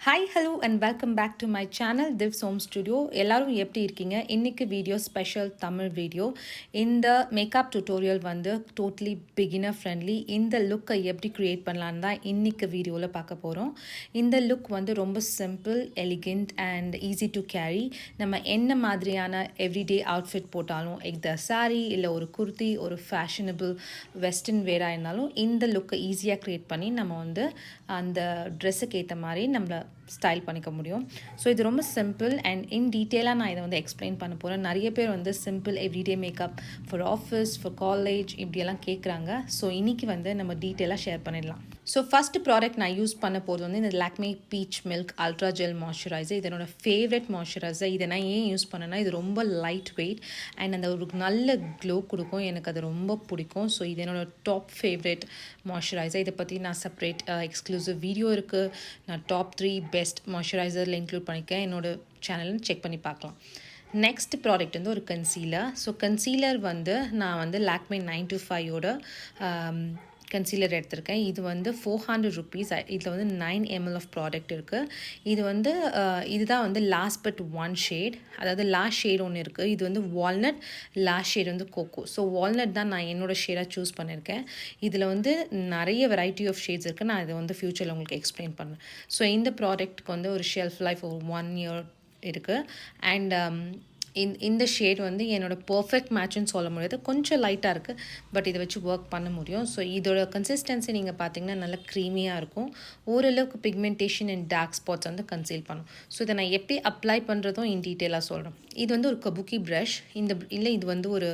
Hi, hello and welcome back to my channel divzhomestudio. எல்லாரும் எப்படி இருக்கீங்க? இன்னைக்கு வீடியோ ஸ்பெஷல் தமிழ் வீடியோ. இந்த மேக்கப் டியூட்டோரியல் வந்து டோட்டலி பிகினர் ஃப்ரெண்ட்லி. இந்த லுக்கை எப்படி கிரியேட் பண்ணலான்னு தான் இன்னைக்கு வீடியோவில் பார்க்க போகிறோம். இந்த லுக் வந்து ரொம்ப simple, elegant and easy to carry. நம்ம என்ன மாதிரியான எவ்ரிடே அவுட்ஃபிட் போட்டாலும் இந்த சாரீ இல்லை ஒரு குர்த்தி, ஒரு ஃபேஷனபிள் வெஸ்டர்ன் வேராக இருந்தாலும் இந்த லுக்கை ஈஸியாக க்ரியேட் பண்ணி நம்ம வந்து அந்த ட்ரெஸ்ஸுக்கு ஏற்ற மாதிரி நம்மளை ஸ்டைல் பண்ணிக்க முடியும். ஸோ இது ரொம்ப சிம்பிள் அண்ட் இன் டீட்டெயிலாக நான் இதை வந்து எக்ஸ்பிளைன் பண்ண போகிறேன். நிறைய பேர் வந்து simple everyday makeup for office, for college இப்படியெல்லாம் கேட்குறாங்க. ஸோ இன்றைக்கி வந்து நம்ம டீட்டெயிலாக ஷேர் பண்ணிடலாம். ஸோ ஃபஸ்ட்டு ப்ராடக்ட் நான் யூஸ் பண்ண போகிறது வந்து இந்த Lakme beach milk ultra gel moisturiser. இது என்னோடய ஃபேவரட் மாய்ஸ்சரைசர். இதை நான் ஏன் யூஸ் பண்ணேன்னா இது ரொம்ப லைட் வெயிட் அண்ட் அந்த ஒரு நல்ல க்ளோ கொடுக்கும். எனக்கு அது ரொம்ப பிடிக்கும். ஸோ இது என்னோடய டாப் ஃபேவரட் மாய்ஸ்சரைசர். இதை பற்றி நான் செப்பரேட் எக்ஸ்க்ளூசிவ் வீடியோ இருக்குது. நான் டாப் 3 பெஸ்ட் மாய்ஸ்சரைசரில் இன்க்ளூட் பண்ணியிருக்கேன். என்னோடய சேனலில் செக் பண்ணி பார்க்கலாம். நெக்ஸ்ட் ப்ராடக்ட் வந்து ஒரு கன்சீலர். ஸோ கன்சீலர் வந்து நான் வந்து லாக்மே 925ஓட கன்சீலர் எடுத்திருக்கேன். இது வந்து 400 rupees. இதில் வந்து 9 ml ஆஃப் ப்ராடக்ட் இருக்குது. இது வந்து இதுதான் வந்து லாஸ்ட் பட் ஒன் ஷேட், அதாவது லாஸ்ட் ஷேட் ஒன்று இருக்குது. இது வந்து வால்நட், லாஸ்ட் ஷேட் வந்து கோகோ. ஸோ வால்நட் தான் நான் என்னோடய ஷேடாக சூஸ் பண்ணியிருக்கேன். இதில் வந்து நிறைய வெரைட்டி ஆஃப் ஷேட்ஸ் இருக்குது. நான் இதை வந்து ஃப்யூச்சரில் உங்களுக்கு எக்ஸ்பிளைன் பண்ணுவேன். ஸோ இந்த ப்ராடக்ட்டுக்கு வந்து ஒரு ஷெல்ஃப் லைஃப் ஒரு 1 year இருக்குது. அண்ட் இந்த ஷேட் வந்து என்னோடய பர்ஃபெக்ட் மேட்ச்னு சொல்ல முடியாது. கொஞ்சம் லைட்டாக இருக்குது, பட் இதை வச்சு ஒர்க் பண்ண முடியும். ஸோ இதோட கன்சிஸ்டன்சி நீங்கள் பார்த்தீங்கன்னா நல்லா க்ரீமியாக இருக்கும். ஓரளவுக்கு பிக்மெண்டேஷன் அண்ட் டார்க் ஸ்பாட்ஸ் வந்து கன்சீல் பண்ணும். ஸோ இதை நான் எப்படி அப்ளை பண்ணுறதும் இன் டீட்டெயிலாக சொல்கிறேன். இது வந்து ஒரு கபுக்கி ப்ரஷ். இது வந்து ஒரு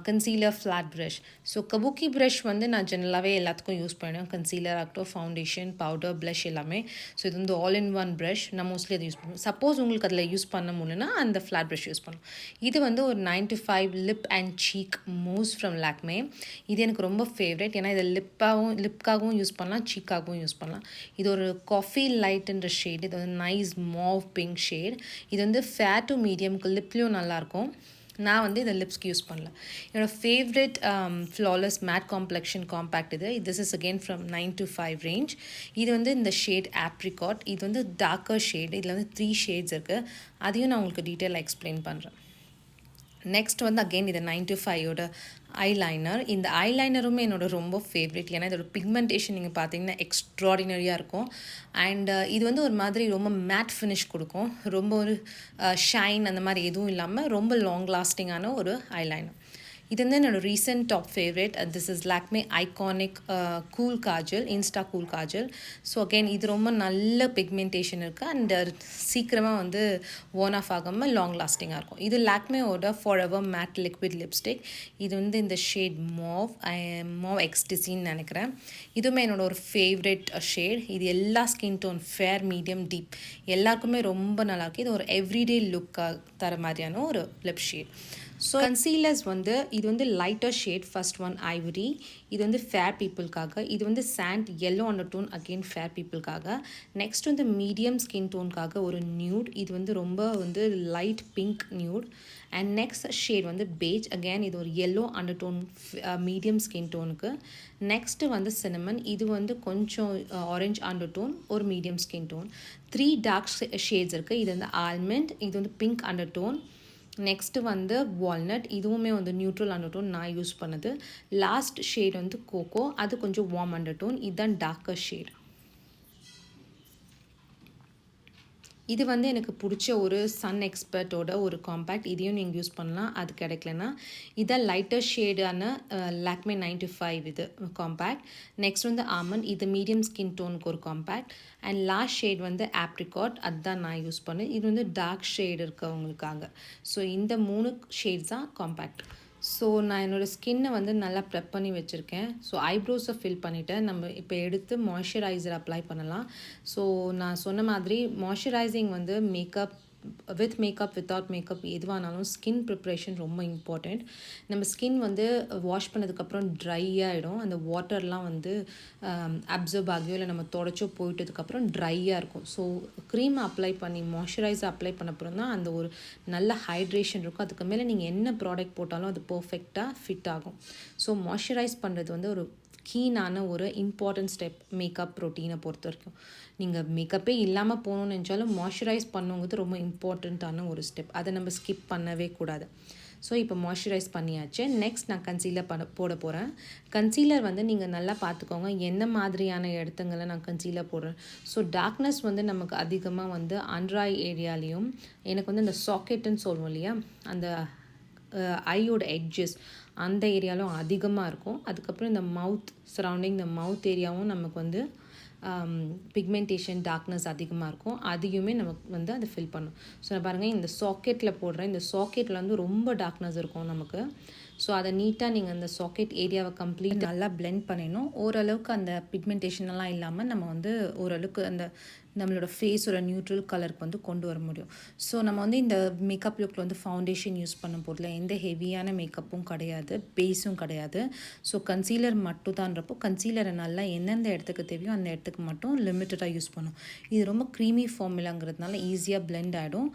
concealer flat brush. So kabuki brush வந்து நான் ஜெனரலாகவே எல்லாத்துக்கும் யூஸ் பண்ணுவேன். கன்சீலர் ஆகட்டும், ஃபவுண்டேஷன், பவுடர், ப்ளஷ் எல்லாமே. ஸோ இது வந்து ஆல் இன் ஒன் ப்ரஷ். நான் மோஸ்ட்லி அதை யூஸ் பண்ணுவேன். சப்போஸ் உங்களுக்கு அதில் யூஸ் பண்ண முடியலன்னா அந்த ஃப்ளாட் ப்ரஷ் யூஸ் பண்ணலாம். இது வந்து ஒரு 925 lip and cheek mousse from Lakme. இது எனக்கு ரொம்ப ஃபேவரட். ஏன்னா இதை லிப்காகவும் யூஸ் பண்ணலாம், சீக்காகவும் யூஸ் பண்ணலாம். இது ஒரு காஃபி லைட்ன்ற ஷேட். இது வந்து நைஸ் மாவ் பிங்க் ஷேட். இது வந்து ஃபேர் டு மீடியம்க்கு லிப்லேயும் நல்லாயிருக்கும். நான் வந்து இதை லிப்ஸ்க்கு யூஸ் பண்ணல. என்னோடய favourite flawless matte complexion compact இது. This is again from 925 range. இது வந்து இந்த ஷேட் apricot. இது வந்து டார்க்கர் ஷேட். இதில் வந்து 3 ஷேட்ஸ் இருக்குது. அதையும் நான் உங்களுக்கு டீட்டெயிலாக எக்ஸ்பிளைன் பண்ணுறேன். நெக்ஸ்ட் வந்து அகெயின் இது 925ஓட ஐலைனர். இந்த ஐலைனருமே என்னோட ரொம்ப ஃபேவரட். ஏன்னா இதோட பிக்மெண்டேஷன் நீங்கள் பார்த்தீங்கன்னா எக்ஸ்ட்ராடினரியாக இருக்கும். அண்ட் இது வந்து ஒரு மாதிரி ரொம்ப மேட் ஃபினிஷ் கொடுக்கும். ரொம்ப ஒரு ஷைன் அந்த மாதிரி எதுவும் இல்லாமல் ரொம்ப லாங் லாஸ்டிங்கான ஒரு ஐலைனர். இது வந்து என்னோடய recent top favourite. This is Lakme iconic cool kajal, insta cool kajal. So again இது ரொம்ப நல்ல பிக்மெண்டேஷன் இருக்குது அண்ட் சீக்கிரமாக வந்து ஓன் ஆஃப் ஆகாமல் லாங் லாஸ்டிங்காக இருக்கும். இது லாக்மேவோட forever matte liquid lipstick. இது வந்து இந்த ஷேட் மாவ் எக்ஸ்டிசின்னு நினைக்கிறேன். இதுவுமே என்னோட ஒரு ஃபேவரட் ஷேட். இது எல்லா skin tone, fair, medium, deep எல்லாருக்குமே ரொம்ப நல்லாயிருக்கு. இது ஒரு எவ்ரிடே லுக்காக தர மாதிரியான ஒரு லிப் ஷேட். ஸோ கன்சீலர்ஸ் வந்து இது வந்து lighter shade. First one ivory. இது வந்து ஃபேர் பீப்புளுக்காக. இது வந்து sand yellow undertone, again fair பீப்புளுக்காக. நெக்ஸ்ட் வந்து மீடியம் ஸ்கின் டோனுக்காக ஒரு நியூட். இது வந்து ரொம்ப வந்து light pink nude. And next shade வந்து பேஜ். அகெயின் இது ஒரு yellow அண்டர்டோன் மீடியம் ஸ்கின் டோனுக்கு. நெக்ஸ்ட்டு வந்து சினமன். இது வந்து கொஞ்சம் ஆரஞ்ச் அண்டர்டோன், ஒரு medium skin tone. 3 dark shades இருக்குது. இது வந்து ஆல்மண்ட். இது வந்து பிங்க் அண்டர்டோன். நெக்ஸ்ட்டு வந்து வால்நட். இதுவுமே வந்து நியூட்ரல் அண்டர்டோன் நான் யூஸ் பண்ணது. லாஸ்ட் ஷேட் வந்து கோகோ. அது கொஞ்சம் வார்ம் அண்டர்டோன். இதுதான் டார்க்கர் ஷேட். இது வந்து எனக்கு பிடிச்ச ஒரு சன் எக்ஸ்பர்ட்டோட ஒரு காம்பேக்ட். இதையும் நீங்கள் யூஸ் பண்ணலாம். அது கிடைக்கலனா இதான் லைட்டர் ஷேடான லாக்மே 925 இது காம்பேக்ட். நெக்ஸ்ட் வந்து ஆமண்ட். இது மீடியம் ஸ்கின் டோனுக்கு ஒரு காம்பேக்ட். அண்ட் லாஸ்ட் ஷேட் வந்து apricot. அதுதான் நான் யூஸ் பண்ணேன். இது வந்து டார்க் ஷேட் இருக்கவங்களுக்காக. ஸோ இந்த 3 ஷேட்ஸ் தான் காம்பேக்ட். ஸோ நான் என்னோடய ஸ்கின்னை வந்து நல்லா ப்ரெப் பண்ணி வச்சுருக்கேன். ஸோ ஐப்ரோஸை ஃபில் பண்ணிவிட்டேன். நம்ம இப்போ எடுத்து மாய்ஸ்சரைசர் அப்ளை பண்ணலாம். ஸோ நான் சொன்ன மாதிரி மாய்ஸ்சரைசிங் வந்து வித் மேக்கப், வித்தவுட் மேக்கப் எதுவானாலும் ஸ்கின் ப்ரிப்ரேஷன் ரொம்ப இம்பார்ட்டண்ட். நம்ம ஸ்கின் வந்து வாஷ் பண்ணதுக்கப்புறம் ட்ரை ஆகிடும். அந்த வாட்டர்லாம் வந்து அப்சர்வ் ஆகியோ இல்லை நம்ம தொடச்சோ போயிட்டதுக்கப்புறம் ட்ரையாக இருக்கும். ஸோ க்ரீம் அப்ளை பண்ணி மாய்ஸ்சரைசர் அப்ளை பண்ண அப்புறம் தான் அந்த ஒரு நல்ல ஹைட்ரேஷன் இருக்கும். அதுக்கு மேலே நீங்கள் என்ன ப்ராடக்ட் போட்டாலும் அது பர்ஃபெக்டாக ஃபிட் ஆகும். ஸோ மாய்ஸ்சரைஸ் பண்ணுறது வந்து ஒரு கீனான ஒரு இம்பார்ட்டன்ட் ஸ்டெப் மேக்கப் ரொட்டீனை பொறுத்த வரைக்கும். நீங்கள் மேக்கப்பே இல்லாமல் போகணுன்னு நினச்சாலும் மாய்ஸ்சரைஸ் பண்ணுங்கிறது ரொம்ப இம்பார்ட்டண்ட்டான ஒரு ஸ்டெப். அதை நம்ம ஸ்கிப் பண்ணவே கூடாது. ஸோ இப்போ மாய்ஸ்சரைஸ் பண்ணியாச்சு. நெக்ஸ்ட் நான் கன்சீலர் போட போகிறேன். கன்சீலர் வந்து நீங்கள் நல்லா பார்த்துக்கோங்க என்ன மாதிரியான இடத்துங்களை நான் கன்சீலர் போடுறேன். ஸோ டார்க்னஸ் வந்து நமக்கு அதிகமாக வந்து அண்டர் ஐ ஏரியாலையும், எனக்கு வந்து இந்த சாக்கெட்டுன்னு சொல்லுவோம் இல்லையா, அந்த ஐயோட எட்ஜஸ் அந்த ஏரியாலும் அதிகமாக இருக்கும். அதுக்கப்புறம் இந்த மவுத் சரௌண்டிங், இந்த மவுத் ஏரியாவும் நமக்கு வந்து பிக்மெண்டேஷன் டார்க்னஸ் அதிகமாக இருக்கும். அதையுமே நமக்கு வந்து அதை ஃபில் பண்ணும். ஸோ நான் பாருங்கள் இந்த சாக்கெட்டில் போடுறேன். இந்த சாக்கெட்டில் வந்து ரொம்ப டார்க்னஸ் இருக்கும் நமக்கு. ஸோ அதை நீட்டாக நீங்கள் அந்த சாக்கெட் ஏரியாவை கம்ப்ளீட் நல்லா பிளெண்ட் பண்ணிடணும். ஓரளவுக்கு அந்த பிக்மெண்டேஷனெல்லாம் இல்லாமல் நம்ம வந்து ஓரளவுக்கு அந்த நம்மளோட ஃபேஸோட நியூட்ரல் கலருக்கு வந்து கொண்டு வர முடியும். ஸோ நம்ம வந்து இந்த மேக்கப் லுக்கில் வந்து ஃபவுண்டேஷன் யூஸ் பண்ண போதில் எந்த ஹெவியான மேக்கப்பும் கிடையாது, பேஸும் கிடையாது. ஸோ கன்சீலர் மட்டும் தான்றப்போ கன்சீலரை நல்லா எந்தெந்த இடத்துக்கு தேவையோ அந்த இடத்துக்கு மட்டும் லிமிட்டடாக யூஸ் பண்ணும். இது ரொம்ப க்ரீமி ஃபார்முலாங்கிறதுனால ஈஸியாக பிளெண்ட் ஆகிடும்.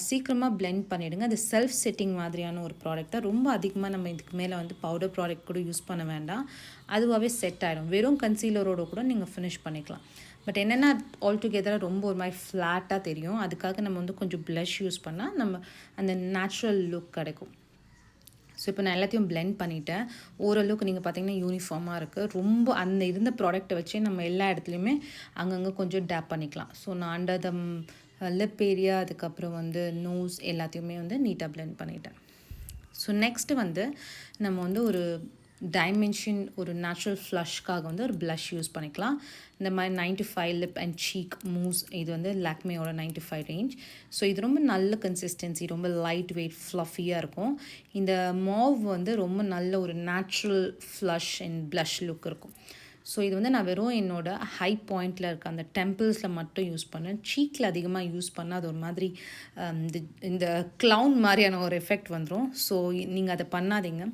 சீக்கிரமாக பிளெண்ட் பண்ணிவிடுங்க. அது செல்ஃப் செட்டிங் மாதிரியான ஒரு ப்ராடக்ட் தான். ரொம்ப அதிகமாக நம்ம இதுக்கு மேலே வந்து பவுடர் ப்ராடக்ட் கூட யூஸ் பண்ண வேண்டாம். அதுவாகவே செட் ஆகிடும். வெறும் கன்சீலரோட கூட நீங்கள் ஃபினிஷ் பண்ணிக்கலாம். பட் என்னென்னா ஆல்டுகெதராக ரொம்ப ஒரு மாதிரி ஃப்ளாட்டாக தெரியும். அதுக்காக நம்ம வந்து கொஞ்சம் ப்ளஷ் யூஸ் பண்ணால் நம்ம அந்த நேச்சுரல் லுக் கிடைக்கும். ஸோ இப்போ நான் எல்லாத்தையும் பிளெண்ட் பண்ணிவிட்டேன். ஓரளவுக்கு நீங்கள் பார்த்தீங்கன்னா யூனிஃபார்மாக இருக்குது. ரொம்ப அந்த இருந்த ப்ராடக்ட்டை வச்சே நம்ம எல்லா இடத்துலையுமே அங்கங்கே கொஞ்சம் டேப் பண்ணிக்கலாம். ஸோ நான் அண்டர் த லிப் ஏரியா, அதுக்கப்புறம் வந்து நோஸ் எல்லாத்தையுமே வந்து நீட்டாக பிளெண்ட் பண்ணிட்டேன். ஸோ நெக்ஸ்ட்டு வந்து நம்ம வந்து ஒரு டைமென்ஷன், ஒரு நேச்சுரல் ஃப்ளஷ்காக வந்து ஒரு ப்ளஷ் யூஸ் பண்ணிக்கலாம். இந்த மாதிரி 95 லிப் அண்ட் சீக் மூஸ், இது வந்து லாக்மேயோட 95 ரேஞ்ச். ஸோ இது ரொம்ப நல்ல கன்சிஸ்டன்சி, ரொம்ப லைட் வெயிட் ஃப்ளஃபியாக இருக்கும். இந்த மாவ் வந்து ரொம்ப நல்ல ஒரு natural flush and plus look இருக்கும். ஸோ இது வந்து நான் வெறும் என்னோட ஹை பாயிண்டில் இருக்க அந்த டெம்பிள்ஸில் மட்டும் யூஸ் பண்ணேன். சீக்கில் அதிகமாக யூஸ் பண்ணால் அது ஒரு மாதிரி இந்த க்ளவுன் மாதிரியான ஒரு எஃபெக்ட் வந்துடும். ஸோ நீங்கள் அதை பண்ணாதீங்க.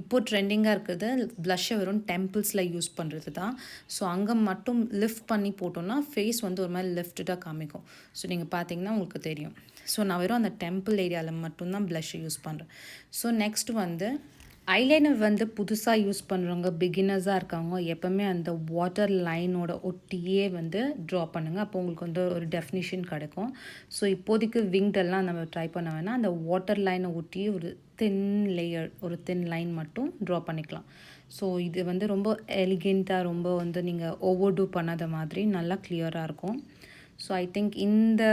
இப்போது ட்ரெண்டிங்காக இருக்கிறது ப்ளஷ்ஷை வெறும் டெம்பிள்ஸில் யூஸ் பண்ணுறது தான். ஸோ அங்கே மட்டும் லிஃப்ட் பண்ணி போட்டோன்னா ஃபேஸ் வந்து ஒரு மாதிரி லிஃப்டாக காமிக்கும். ஸோ நீங்கள் பார்த்தீங்கன்னா உங்களுக்கு தெரியும். ஸோ நான் வெறும் அந்த டெம்பிள் ஏரியாவில் மட்டும்தான் ப்ளஷ்ஷை யூஸ் பண்ணுறேன். ஸோ நெக்ஸ்ட் வந்து ஐலைனர் வந்து புதுசாக யூஸ் பண்ணுறவங்க, பிகினர்ஸாக இருக்காங்க, எப்போவுமே அந்த வாட்டர் லைனோட ஒட்டியே வந்து ட்ரா பண்ணுங்கள். அப்போ உங்களுக்கு வந்து ஒரு டெஃபினிஷன் கிடைக்கும். ஸோ இப்போதைக்கு விங்டெல்லாம் நம்ம ட்ரை பண்ண வேணாம். அந்த வாட்டர் லைனை ஒட்டி ஒரு தின் லேயர், ஒரு தின் லைன் மட்டும் ட்ரா பண்ணிக்கலாம். ஸோ இது வந்து ரொம்ப எலிகெண்ட்டாக, ரொம்ப வந்து நீங்கள் ஓவர் டூ பண்ணாத மாதிரி நல்லா கிளியராக இருக்கும். ஸோ ஐ திங்க் இந்த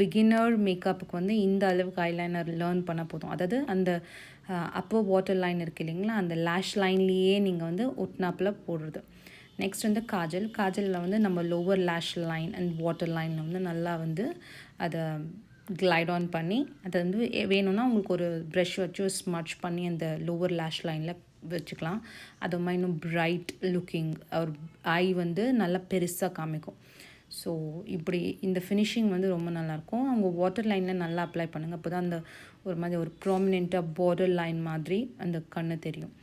பிகினர் மேக்கப்புக்கு வந்து இந்த அளவுக்கு ஐலைனர் லேர்ன் பண்ண போதும். அதாவது அந்த அப்போ வாட்டர் லைன் இருக்குது இல்லைங்களா, அந்த லேஷ் லைன்லேயே நீங்கள் வந்து ஒட்டினாப்பில் போடுறது. நெக்ஸ்ட் வந்து காஜலில் வந்து நம்ம லோவர் லேஷ் லைன் அண்ட் வாட்டர் லைனில் வந்து நல்லா வந்து அதை கிளைட் ஆன் பண்ணி, அதை வந்து வேணும்னா உங்களுக்கு ஒரு ப்ரஷ் வச்சு ஸ்மட்ச் பண்ணி அந்த லோவர் லேஷ் லைனில் வச்சுக்கலாம். அது மாதிரி இன்னும் பிரைட் லுக்கிங், ஒரு ஐ வந்து நல்லா பெருசாக காமிக்கும். ஸோ இப்படி இந்த ஃபினிஷிங் வந்து ரொம்ப நல்லாயிருக்கும். அவங்க வாட்டர் லைனில் நல்லா அப்ளை பண்ணுங்கள். அப்போ தான் அந்த ஒரு மாதிரி ஒரு ப்ராமினெண்ட்டாக பார்டர் லைன் மாதிரி அந்த கண்ணு தெரியும்.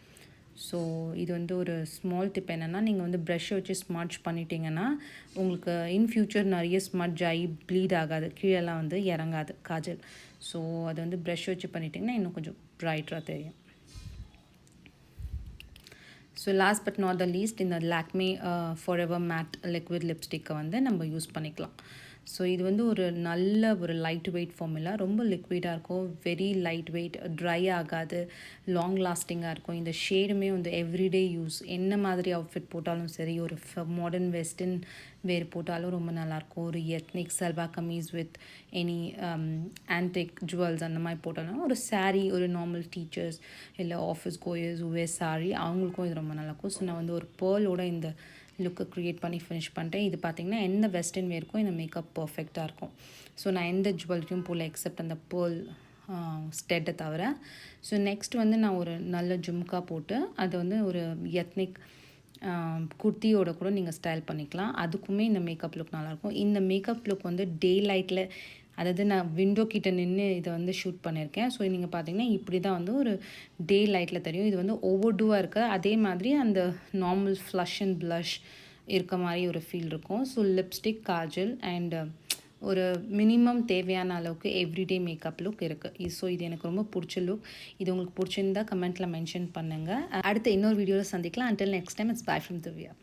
ஸோ இது வந்து ஒரு ஸ்மால் டிப் என்னென்னா, நீங்கள் வந்து ப்ரஷ்ஷை வச்சு ஸ்மட்ச் பண்ணிட்டீங்கன்னா உங்களுக்கு இன் ஃப்யூச்சர் நிறைய ஸ்மட்ச் ஆகி ப்ளீட் ஆகாது, கீழெல்லாம் வந்து இறங்காது காஜல். ஸோ அதை வந்து ப்ரஷ் வச்சு பண்ணிட்டிங்கன்னா இன்னும் கொஞ்சம் ப்ரைட்டாக தெரியும். So last but not the least, இந்த லாக்மே ஃபாரெவர் மேட் லிக்விட் லிப்ஸ்டிக்கை வந்து நம்ம யூஸ் பண்ணிக்கலாம். ஸோ இது வந்து ஒரு நல்ல ஒரு லைட் வெயிட் ஃபார்முலா, ரொம்ப லிக்விடாக இருக்கும், வெரி லைட் வெயிட், ட்ரை ஆகாது, லாங் லாஸ்டிங்காக இருக்கும். இந்த ஷேடுமே வந்து எவ்ரிடே யூஸ், என்ன மாதிரி அவுட்ஃபிட் போட்டாலும் சரி, ஒரு மாடர்ன் வெஸ்டர்ன் வேர் போட்டாலும் ரொம்ப நல்லாயிருக்கும். ஒரு ethnic salwar kameez with any antique jewels அந்த மாதிரி போட்டாலும், ஒரு சாரீ, ஒரு நார்மல் டீச்சர்ஸ் இல்லை ஆஃபீஸ் கோயர்ஸ் வேர் சாரீ, அவங்களுக்கும் இது ரொம்ப நல்லாயிருக்கும். ஸோ நான் வந்து ஒரு பேர்லோட இந்த லுக்கை க்ரியேட் பண்ணி ஃபினிஷ் பண்ணிட்டேன். இது பார்த்திங்கன்னா எந்த வெஸ்டர்ன் வேருக்கும் இந்த மேக்கப் பர்ஃபெக்டாக இருக்கும். ஸோ நான் எந்த ஜுவல்லரியும் போல் எக்ஸப்ட் அந்த பேர்ல் ஸ்டெட்டை தவிர. ஸோ நெக்ஸ்ட் வந்து நான் ஒரு நல்ல ஜும்கா போட்டு அதை வந்து ஒரு எத்னிக் குர்த்தியோட கூட நீங்கள் ஸ்டைல் பண்ணிக்கலாம். அதுக்குமே இந்த மேக்கப் லுக் நல்லாயிருக்கும். இந்த மேக்கப் லுக் வந்து டே லைட்டில், அதாவது நான் விண்டோ கிட்ட நின்று இதை வந்து ஷூட் பண்ணியிருக்கேன். ஸோ நீங்கள் பார்த்தீங்கன்னா இப்படி தான் வந்து ஒரு டே லைட்டில் தெரியும். இது வந்து ஓவர் டூவாக இருக்குது, அதே மாதிரி அந்த நார்மல் ஃப்ளஷ் அண்ட் ப்ளஷ் இருக்க மாதிரி ஒரு ஃபீல் இருக்கும். ஸோ லிப்ஸ்டிக், காஜல் அண்ட் ஒரு மினிமம் தேவையான அளவுக்கு எவ்ரிடே மேக்கப் லுக் இருக்குது. ஸோ இது எனக்கு ரொம்ப பிடிச்ச லுக். இது உங்களுக்கு பிடிச்சிருந்தா கமெண்ட்டில் மென்ஷன் பண்ணுங்கள். அடுத்த இன்னொரு வீடியோவில் சந்திக்கலாம். until next time, it's bye from Divya.